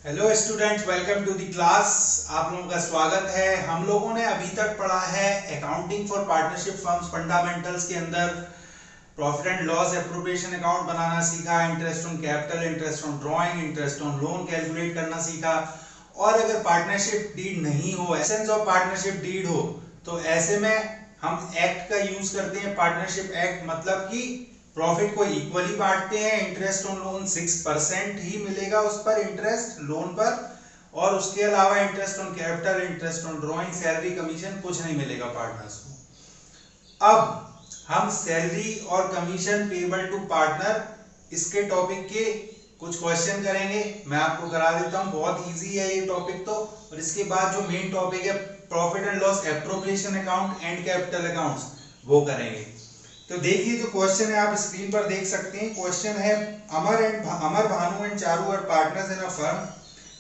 Hello students, welcome to the class. आप लोगों का स्वागत है। हम लोगों ने अभी तक पढ़ा है accounting for partnership firms fundamentals के अंदर profit and loss appropriation account बनाना सीखा, interest on capital, interest on drawing, interest on loan calculate करना सीखा। और अगर पार्टनरशिप डीड नहीं हो, एसेंस ऑफ पार्टनरशिप डीड हो, तो ऐसे में हम एक्ट का यूज करते हैं, पार्टनरशिप एक्ट। मतलब कि प्रॉफिट को इक्वली बांटते हैं, इंटरेस्ट ऑन लोन 6% ही मिलेगा उस पर, इंटरेस्ट लोन पर, और उसके अलावा interest on capital, interest on drawing, salary, commission कुछ नहीं मिलेगा पार्टनर्स को। अब हम सैलरी और कमीशन पेबल टू पार्टनर, इसके टॉपिक के कुछ क्वेश्चन करेंगे। मैं आपको करा देता हूं, बहुत इजी है ये टॉपिक तो। और इसके बाद जो मेन टॉपिक है profit and loss appropriation account and capital accounts, वो करेंगे। तो देखिए जो क्वेश्चन है, आप स्क्रीन पर देख सकते हैं। क्वेश्चन है Amar Bhanu and Charu are partners in a firm.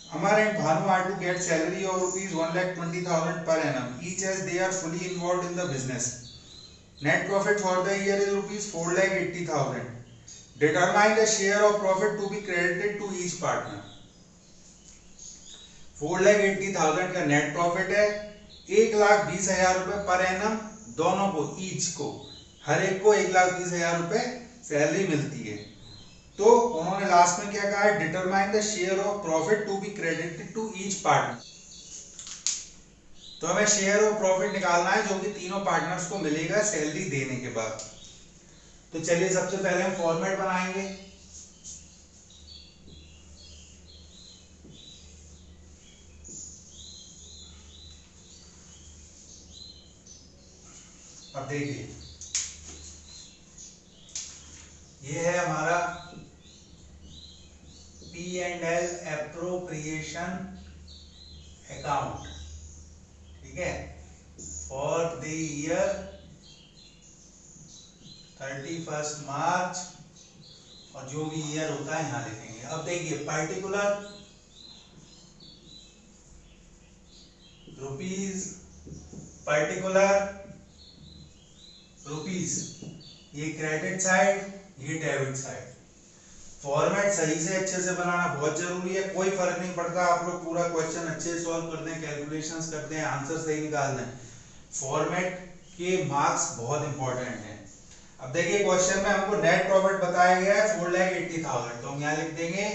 Amar and Bhanu are to get salary of rupees 1,20,000 per annum each as they are fully involved in the business. Net profit for the year is rupees 4,80,000. Determine the share of profit to be credited to each partner. 4,80,000 का net profit है, 1,20,000 रुपए per annum दोनों को, each को, हर एक को 1,20,000 रुपए salary मिलती है। तो उन्होंने लास्ट में क्या कहा है, determine the share of profit to be credited to each partner. तो हमें शेयर ऑफ प्रॉफिट निकालना है जो कि तीनों पार्टनर्स को मिलेगा सैलरी देने के बाद। तो चलिए सबसे पहले हम फॉर्मेट बनाएंगे। अब देखिए, ये है हमारा P&L एप्रोप्रिएशन अकाउंट, ठीक है, फॉर द ईयर 31 मार्च, और जो भी ईयर होता है यहां लिखेंगे। अब देखिए, पर्टिकुलर रुपीज, ये क्रेडिट साइड, ये डेबिट साइड। फॉर्मेट सही से अच्छे से बनाना बहुत जरूरी है। कोई फर्क नहीं पड़ता, आप लोग पूरा क्वेश्चन अच्छे से सॉल्व कर दें, कैलकुलेशंस करते हैं, आंसर सही निकाल दें, फॉर्मेट के मार्क्स बहुत इंपॉर्टेंट हैं। अब देखिए, क्वेश्चन में हमको नेट प्रॉफिट बताया गया है 4,80,000, तो हम यहाँ लिख देंगे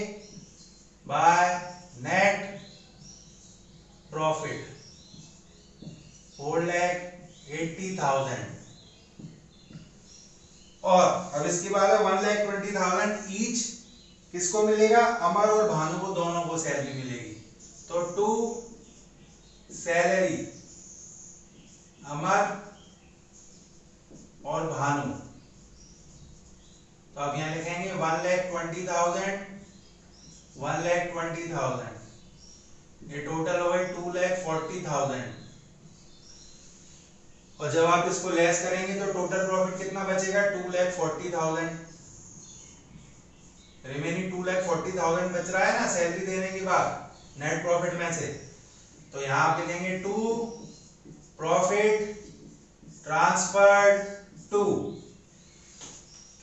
बाय नेट प्रॉफिट 4,80,000। और अब इसके बाद 1,20,000 ईच किसको मिलेगा, अमर और भानु को, दोनों को सैलरी मिलेगी। तो टू सैलरी अमर और भानु। तो अब यहां लिखेंगे 1,20,000, ये टोटल हो गए 2,40,000। और जब आप इसको लेस करेंगे तो टोटल प्रॉफिट कितना बचेगा, 2,40,000। रिमेनिंग 2,40,000 बच रहा है ना सैलरी देने के बाद नेट प्रॉफिट में से। तो यहां आप लिखेंगे टू प्रॉफिट ट्रांसफर्ड टू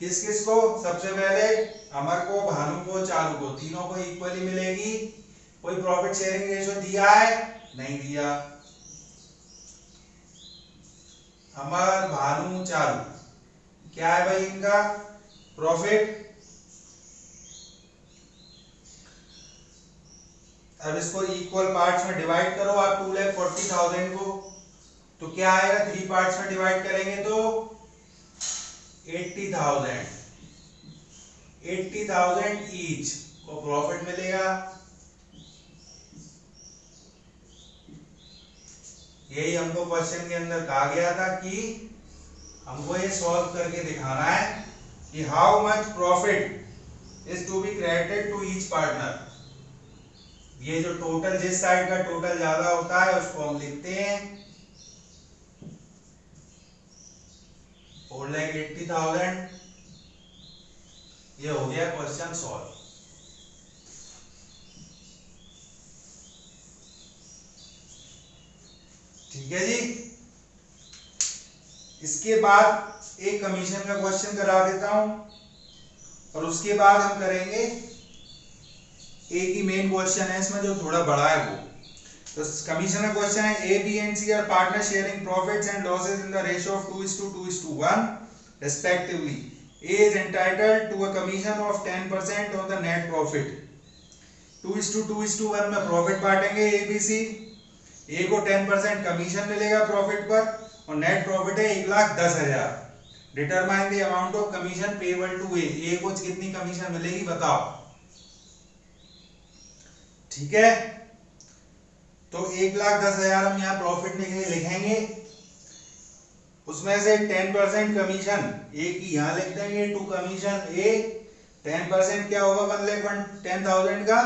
किस किस को, सबसे पहले अमर को, भानु को, चारू को, तीनों को इक्वली मिलेगी। कोई प्रॉफिट शेयरिंग रेशियो दिया है, नहीं दिया। अमर, भानु, चारू, क्या है भाई इनका प्रॉफिट। अब इसको इक्वल पार्ट्स में डिवाइड करो आप 2,40,000 को, तो क्या आएगा, 3 पार्ट्स में डिवाइड करेंगे तो 80,000 ईच को प्रॉफिट मिलेगा। यही हमको क्वेश्चन के अंदर कहा गया था कि हमको ये सॉल्व करके दिखाना है कि how much profit is to be credited to each partner. ये जो टोटल, जिस साइड का टोटल ज्यादा होता है उसको हम लिखते हैं 4,80,000। ये हो गया क्वेश्चन सॉल्व। ठीक है जी। इसके बाद एक कमीशन का क्वेश्चन करा देता हूं और उसके बाद हम करेंगे ए की मेन क्वेश्चन है इसमें, जो थोड़ा बड़ा है वो। तो कमीशन का क्वेश्चन है, A B and C are partner sharing profits and losses in the ratio of 2:2:1 respectively. A is entitled to a commission of 10% on the net profit. 2:2:1 में प्रॉफिट बांटेंगे ए बी सी। ए को 10% कमीशन मिलेगा profit पर और net profit है 1,10,000। Determine the amount of commission payable to A. A को कितनी commission मिलेगी बताओ। ठीक है, तो 1,10,000 हम यहाँ प्रॉफिट लिखेंगे, उसमें से 10% कमीशन ए की यहाँ लिख देंगे टू कमीशन ए। 10% क्या होगा 1,10,000 का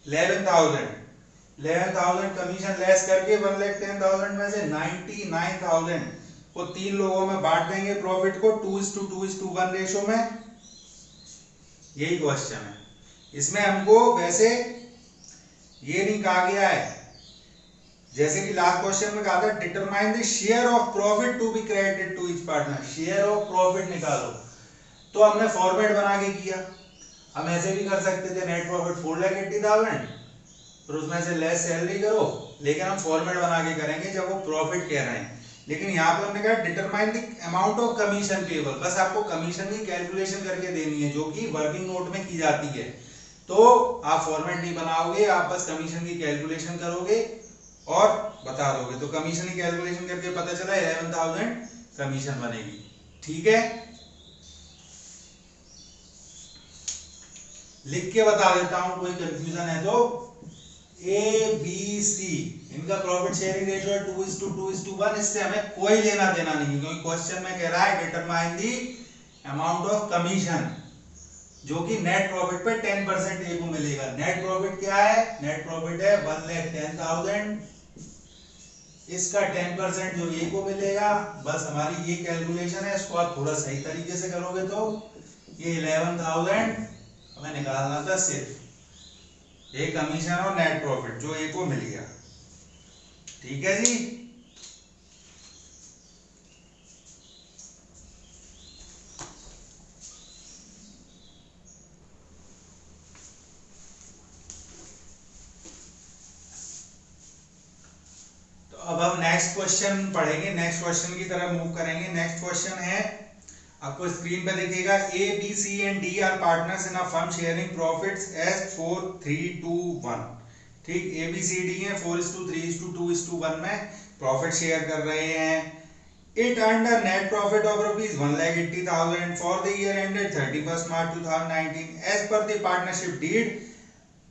11,000 कमीशन लेस करके 1,10,000 में से 99,000 को 3 लोगों में बांट देंगे प्रॉफिट को 2:2:1 रेशो में। यही क्वेश्चन है। इसमें हमको वैसे ये नहीं कहा गया है, जैसे कि लास्ट क्वेश्चन में कहा था determine the share of profit to be credited to each partner. Share of profit निकालो, तो हमने फॉर्मेट बना के किया। हम ऐसे भी कर सकते थे, नेट प्रॉफिट 4,80,000 फिर उसमें से लेस सैलरी करो, लेकिन हम फॉर्मेट बना के करेंगे जब वो प्रॉफिट कह रहे हैं। लेकिन यहाँ पर हमने कहा determine the amount of commission payable, बस आपको कमीशन की कैलकुलेशन करके देनी है जो कि वर्किंग नोट में की जाती है। तो आप फॉर्मेट नहीं बनाओगे, आप बस कमीशन की कैलकुलेशन करोगे और बता दोगे। तो कमीशन की कैलकुलेशन करके पता चला 11,000 कमीशन बनेगी। ठीक है, लिख के बता देता हूं, कोई कंफ्यूजन है तो। ए बी सी इनका प्रॉफिट शेयरिंग रेशियो 2:2:1, इससे हमें कोई लेना देना नहीं, क्योंकि क्वेश्चन में कह रहा है determine the amount of commission, जो कि नेट प्रॉफिट पे 10% ए को मिलेगा। नेट प्रॉफिट क्या है, नेट प्रॉफिट है 1,10,000, इसका 10% जो ए को मिलेगा। बस हमारी ये कैलकुलेशन है, इसको आप थोड़ा सही तरीके से करोगे तो ये 11,000 हमें निकालना था सिर्फ ए कमीशन और नेट प्रॉफिट जो ए को मिल गया। ठीक है जी, अब हम नेक्स्ट क्वेश्चन पढ़ेंगे, नेक्स्ट क्वेश्चन की तरफ मूव करेंगे। नेक्स्ट क्वेश्चन है, आपको स्क्रीन पे दिखेगा, A B C and D are partners in a firm sharing profits as 4:3:1। ठीक, ए बी सी डी है 4:3:2:1 में प्रॉफिट शेयर कर रहे हैं। It earned a net profit of ₹1,80,000 for the year ended 31st March 2019। As per the partnership deed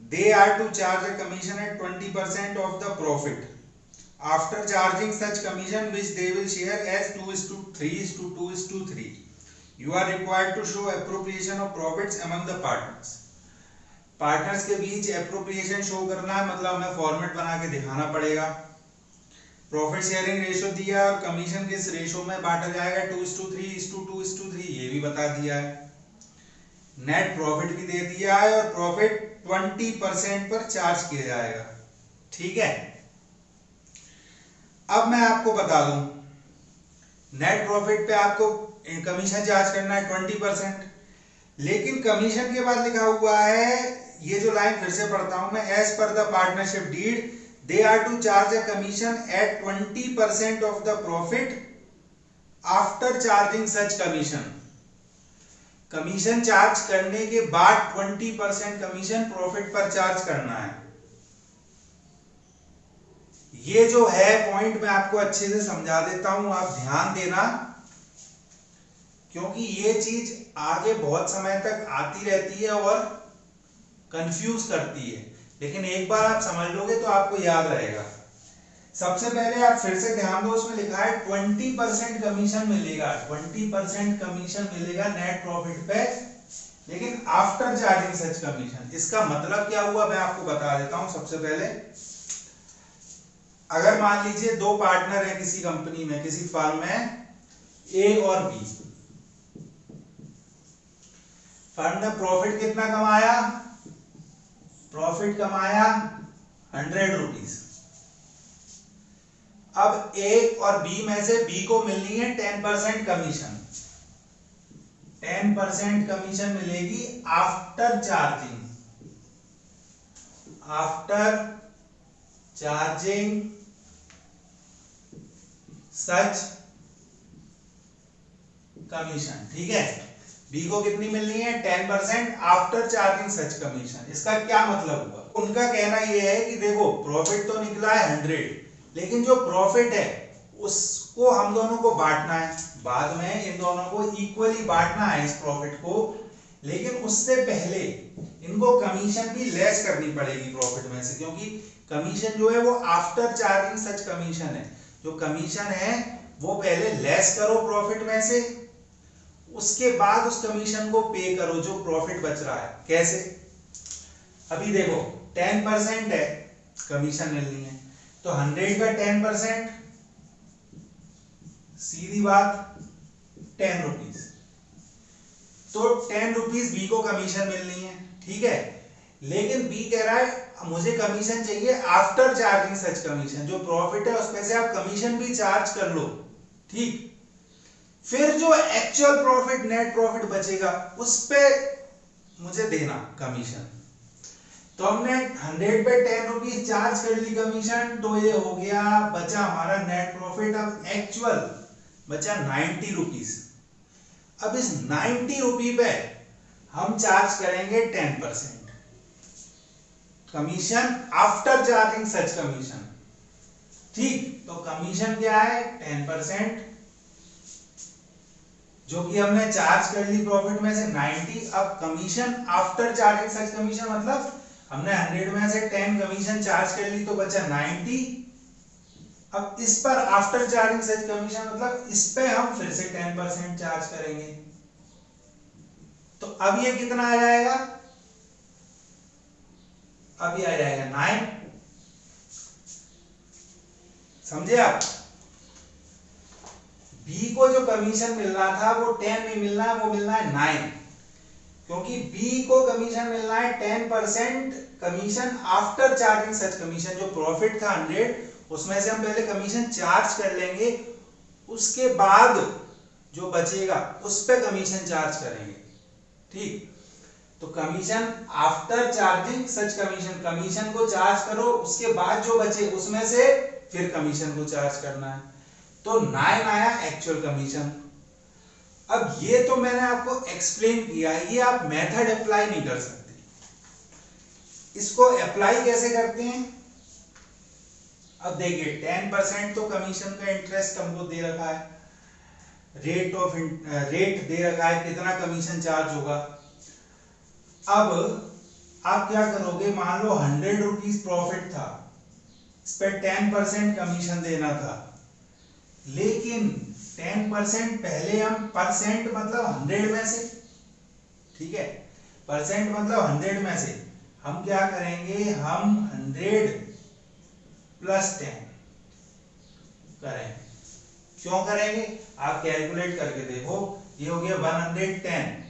they are to charge a commission at 20% of the profit after charging such commission which they will share as 2:3:2:3. You are required to show appropriation of profits among the partners. Partners के बीच appropriation show करना है, मतलब हमें format बना के दिखाना पड़ेगा। Profit sharing ratio दिया और कमीशन किस रेशो में बांटा जाएगा 2:3:2:3, ये भी बता दिया है। नेट प्रॉफिट भी दे दिया है और प्रॉफिट 20% पर चार्ज किया जाएगा। ठीक है, अब मैं आपको बता दूं, नेट प्रॉफिट पे आपको कमीशन चार्ज करना है 20%, लेकिन कमीशन के बाद लिखा हुआ है, ये जो लाइन फिर से पढ़ता हूं मैं, as per the partnership deed they are to charge a commission at 20% of the profit after charging such commission. Commission charge करने के बाद 20% कमीशन प्रॉफिट पर चार्ज करना है। ये जो है पॉइंट मैं आपको अच्छे से समझा देता हूं, आप ध्यान देना, क्योंकि ये चीज आगे बहुत समय तक आती रहती है और कंफ्यूज करती है, लेकिन एक बार आप समझ लोगे तो आपको याद रहेगा। सबसे पहले आप फिर से ध्यान दो, उसमें लिखा है 20% कमीशन मिलेगा, 20% कमीशन मिलेगा नेट प्रॉफिट पे, लेकिन आफ्टर चार्जिंग सच कमीशन। इसका मतलब क्या हुआ मैं आपको बता देता हूं। सबसे पहले, अगर मान लीजिए दो पार्टनर है किसी कंपनी में, किसी फर्म में, ए और बी। फर्म ने प्रॉफिट कितना कमाया, प्रॉफिट कमाया 100 रुपीज। अब ए और बी में से बी को मिलनी है 10% कमीशन। 10% कमीशन मिलेगी after charging. After charging such commission. ठीक है, बी को कितनी मिलनी है 10% आफ्टर चार्जिंग सच कमीशन। इसका क्या मतलब हुआ? उनका कहना यह है कि देखो प्रॉफिट तो निकला है 100, लेकिन जो प्रॉफिट है उसको हम दोनों को बांटना है, बाद में इन दोनों को इक्वली बांटना है इस प्रॉफिट को, लेकिन उससे पहले इनको कमीशन भी लेस करनी पड़ेगी प्रॉफिट में से, क्योंकि कमीशन जो है वो आफ्टर चार्जिंग सच कमीशन है। जो कमीशन है वो पहले लेस करो प्रॉफिट में से, उसके बाद उस कमीशन को पे करो जो प्रॉफिट बच रहा है। कैसे? अभी देखो 10% है कमीशन मिलनी है, तो 100 का 10%, सीधी बात 10 रुपीज, तो 10 रुपीज बी को कमीशन मिलनी है। ठीक है, लेकिन बी कह रहा है मुझे कमीशन चाहिए आफ्टर चार्जिंग सच कमीशन, जो प्रॉफिट है उसमें से आप कमीशन भी चार्ज कर लो। ठीक, फिर जो एक्चुअल प्रॉफिट नेट प्रॉफिट बचेगा उस पे मुझे देना कमीशन। तो हमने 100 पे 10 रुपीज चार्ज कर ली कमीशन, तो ये हो गया बचा हमारा नेट प्रॉफिट। अब एक्चुअल बचा 90 रुपीज। अब इस 90 रुपी पे हम चार्ज करेंगे 10% commission after charging such commission. ठीक, तो कमीशन क्या है 10%, जो कि हमने चार्ज कर ली प्रॉफिट में से 90। अब commission after charging such commission मतलब हमने 100 में से 10 कमीशन चार्ज कर ली तो बचा 90। अब इस पर आफ्टर चार्जिंग सच कमीशन मतलब इस पे हम फिर से 10% चार्ज करेंगे, तो अब ये कितना आ जाएगा? अब ये आ जाएगा 9। समझे आप? बी को जो कमीशन मिल रहा था वो 10 नहीं मिलना है, वो मिलना है 9, क्योंकि बी को कमीशन मिलना है 10% commission after charging such commission. जो प्रॉफिट था 100 उसमें से हम पहले कमीशन चार्ज कर लेंगे, उसके बाद जो बचेगा उस पे कमीशन चार्ज करेंगे। ठीक, तो commission after charging such commission, commission को चार्ज करो, उसके बाद जो बचे उसमें से फिर कमीशन को चार्ज करना है। तो 9 आया एक्चुअल कमीशन। अब ये तो मैंने आपको एक्सप्लेन किया, ये आप मेथड अप्लाई नहीं कर सकते। इसको अप्लाई कैसे करते हैं? अब देखिए 10% तो कमीशन का इंटरेस्ट हमको दे रखा है, रेट दे रखा है कितना कमीशन चार्ज होगा। अब आप क्या करोगे, मान लो 100 रुपीज प्रॉफिट था, इस पर 10% कमीशन देना था, लेकिन 10% पहले हम परसेंट मतलब 100 में से, ठीक है, परसेंट मतलब 100 में से हम क्या करेंगे, हम 100 प्लस 10 करेंगे। क्यों करेंगे? आप कैलकुलेट करके देखो, ये हो गया 110।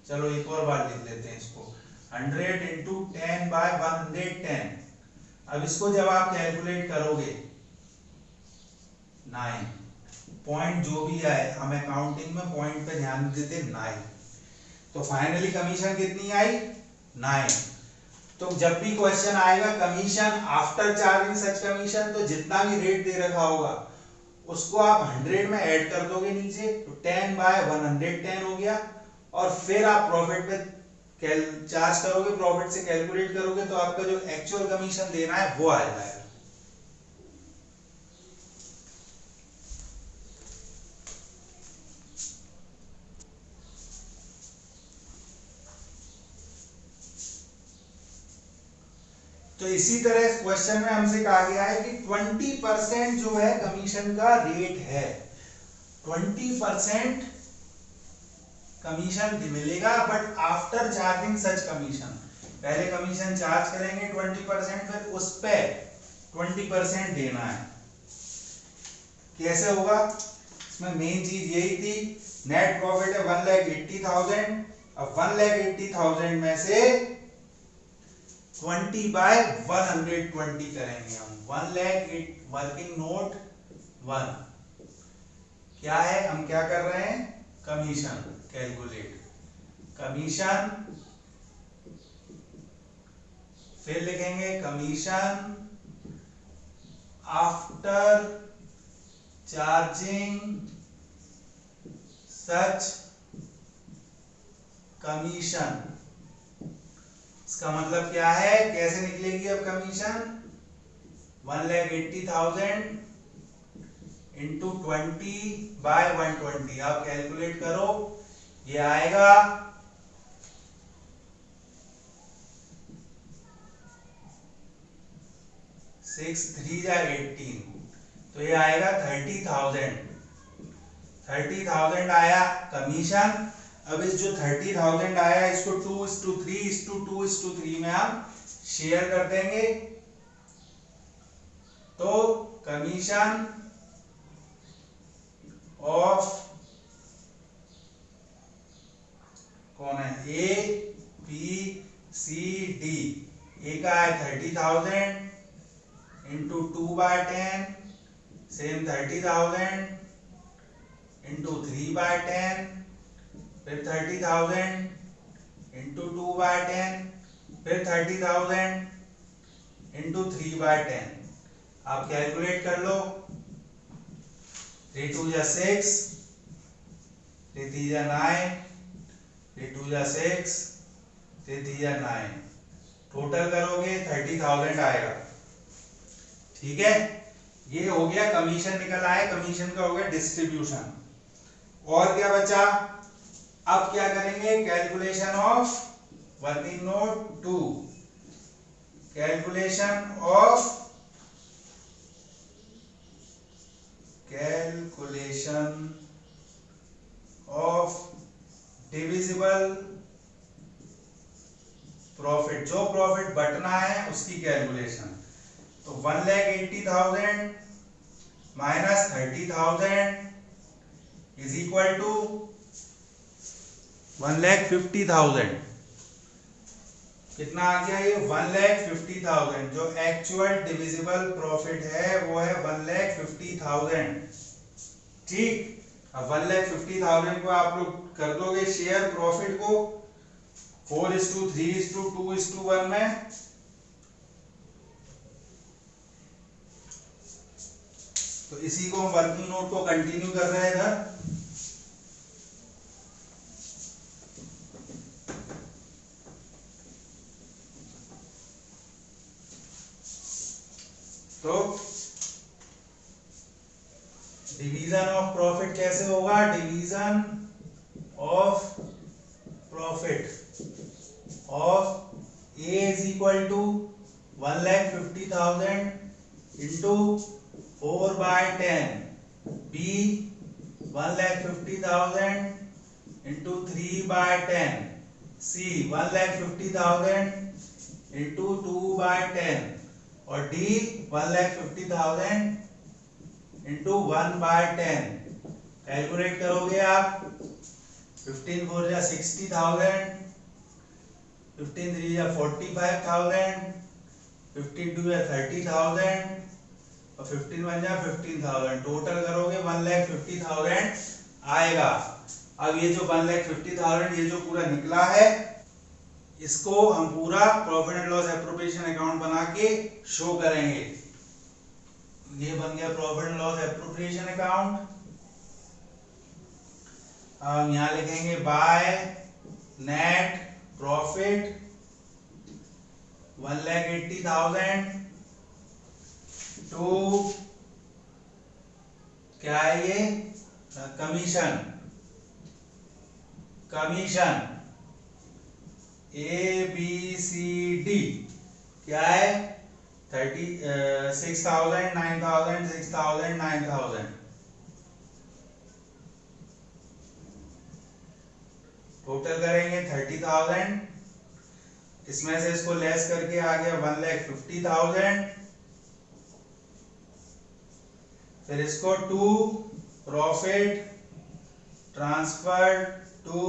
चलो एक और बार लिख लेते हैं इसको, 100 इंटू 10 बाय 110। अब इसको जब आप कैलकुलेट करोगे 9 पॉइंट जो भी आए, हम अकाउंटिंग में पॉइंट पे ध्यान देते 9, तो फाइनली कमीशन कितनी आई 9। तो जब भी क्वेश्चन आएगा commission after charging such commission, तो जितना भी रेट दे रखा होगा उसको आप 100 में ऐड कर दोगे नीचे, तो 10 बाय 110 हो गया, और फिर आप प्रॉफिट पे चार्ज करोगे, प्रॉफिट से कैलकुलेट करोगे, तो आपका जो एक्चुअल कमीशन देना है वो आ जाएगा। तो इसी तरह क्वेश्चन में हमसे कहा गया है कि 20% जो है कमीशन का रेट है, 20% कमीशन मिलेगा, but after charging such commission. पहले कमीशन चार्ज करेंगे 20%, फिर उस पे 20% देना है। कैसे होगा? इसमें मेन चीज यही थी, नेट प्रॉफिट है 1,80,000। अब 1,80,000 में से 20 बाय 120 करेंगे हम। 1 लाख वर्किंग नोट 1 क्या है, हम क्या कर रहे हैं, कमीशन कैलकुलेट, कमीशन फिर लिखेंगे commission after charging such commission. इसका मतलब क्या है, कैसे निकलेगी अब कमीशन? 1,80,000 इंटू 20/120। आप कैलकुलेट करो, ये आएगा 6 3 या 18, तो ये आएगा 30,000। 30,000 आया कमीशन। अब इस जो 30,000 आया इसको 2:3:2:3 में हम शेयर कर देंगे, तो कमीशन ऑफ कौन है, ए बी सी डी। ए का है 30,000 इंटू 2/10, सेम 30,000 इंटू 3/10, फिर 30,000 इंटू 2/10, फिर 30,000 इंटू 3/10। आप कैलकुलेट कर लो, 3 2 6, 3 3 9, 3 2 6, 3 3 9, टोटल करोगे 30,000 आएगा। ठीक है, ये हो गया कमीशन निकल आया, कमीशन का हो गया डिस्ट्रीब्यूशन। और क्या बचा? अब क्या करेंगे, calculation of working note 2, calculation of divisible profit. जो प्रॉफिट बटना है उसकी कैलकुलेशन। तो 1,80,000 माइनस 30,000 इज इक्वल टू 1,50,000। कितना आ गया ये? 1,50,000। जो एक्चुअल डिविजिबल प्रॉफिट है वो है 1,50,000। ठीक, अब 1,50,000 को आप लोग कर दोगे शेयर प्रॉफिट को 4:3:2:1 में। तो इसी को हम वर्किंग नोट को कंटिन्यू कर रहे हैं इधर। तो डिवीजन ऑफ प्रॉफिट कैसे होगा? Division of profit of A is equal to 1,50,000 into 4/10, B 1,50,000 into 3/10, C 1,50,000 into 2/10 और डी 1,50,000 इंटू 1/10। कैलकुलेट करोगे आप, 15 4 या 60,000, 15 3 या 45,000, 15 2 या 30,000 और 15 1 या 15,000। टोटल करोगे 1,50,000 आएगा। अब ये जो 1,50,000 ये जो पूरा निकला है, इसको हम पूरा profit and loss appropriation account बना के शो करेंगे। ये बन गया profit and loss appropriation account. हम यहां लिखेंगे बाय नेट प्रॉफिट 1,80,000 टू क्या है ये, commission. Commission A B C D क्या है, 6,000 9,000 6,000 9,000। टोटल करेंगे 30,000, इसमें से इसको लेस करके आ गया 1,50,000। फिर इसको to profit transfer to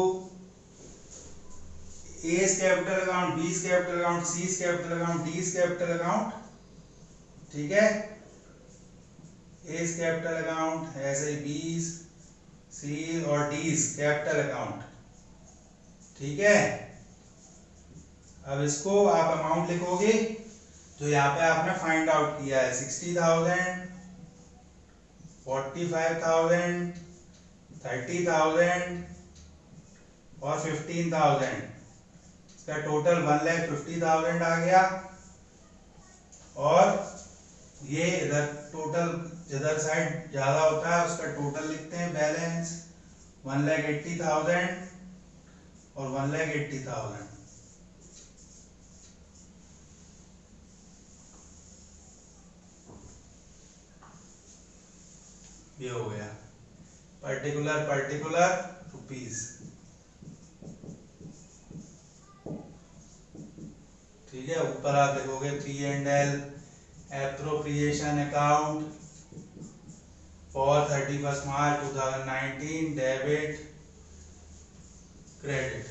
A's capital account, B's capital account, C's capital account, D's capital account. ठीक है, A's कैपिटल अकाउंट, ऐसे ही B's, C's और D's कैपिटल अकाउंट। ठीक है, अब इसको आप अमाउंट लिखोगे जो यहाँ पे आपने फाइंड आउट किया है 60,000, 45,000, 30,000 और 15,000। इसका टोटल 1,50,000 आ गया। और ये इधर टोटल जिधर साइड ज्यादा होता है उसका टोटल लिखते हैं, बैलेंस 1,80,000 और 1,80,000। ये हो गया पर्टिकुलर रुपीस। ठीक है, ऊपर आप लिखोगे P&L appropriation account for 31 March 2019, debit credit.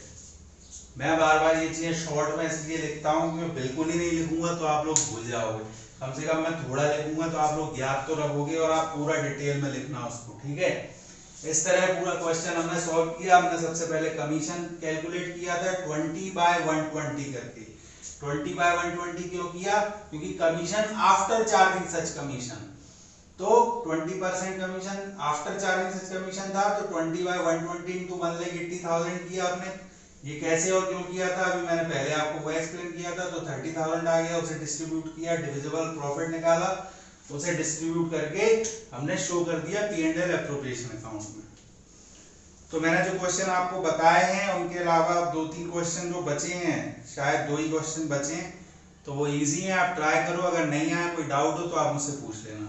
मैं बार बार ये चीजें शॉर्ट में इसलिए लिखता हूँ कि बिल्कुल ही नहीं लिखूंगा तो आप लोग भूल जाओगे। कम से कम मैं थोड़ा लिखूंगा तो आप लोग याद तो रखोगे और आप पूरा डिटेल में लिखना उसको। ठीक है, इस तरह पूरा क्वेश्चन हमने सॉल्व किया। हमने सबसे पहले कमीशन कैलकुलेट किया था 20/120 करके। 20/120 क्यों किया? क्योंकि commission after charging such commission, तो 20% commission after charging such commission था, तो 20/120 इंटू 1,80,000 किया आपने। ये कैसे और क्यों किया था अभी मैंने पहले आपको वो एक्सप्लेन किया था। तो 30,000 आ गया, उसे डिस्ट्रीब्यूट किया, डिविजिबल प्रॉफिट निकाला, उसे डिस्ट्रीब्यूट करके हमने शो कर दिया P&L एप्रोप्रिएशन अकाउंट में। तो मैंने जो क्वेश्चन आपको बताए हैं उनके अलावा 2-3 क्वेश्चन जो बचे हैं, शायद 2 ही क्वेश्चन बचे हैं, तो वो इजी हैं, आप ट्राई करो। अगर नहीं आए कोई डाउट हो तो आप मुझसे पूछ लेना।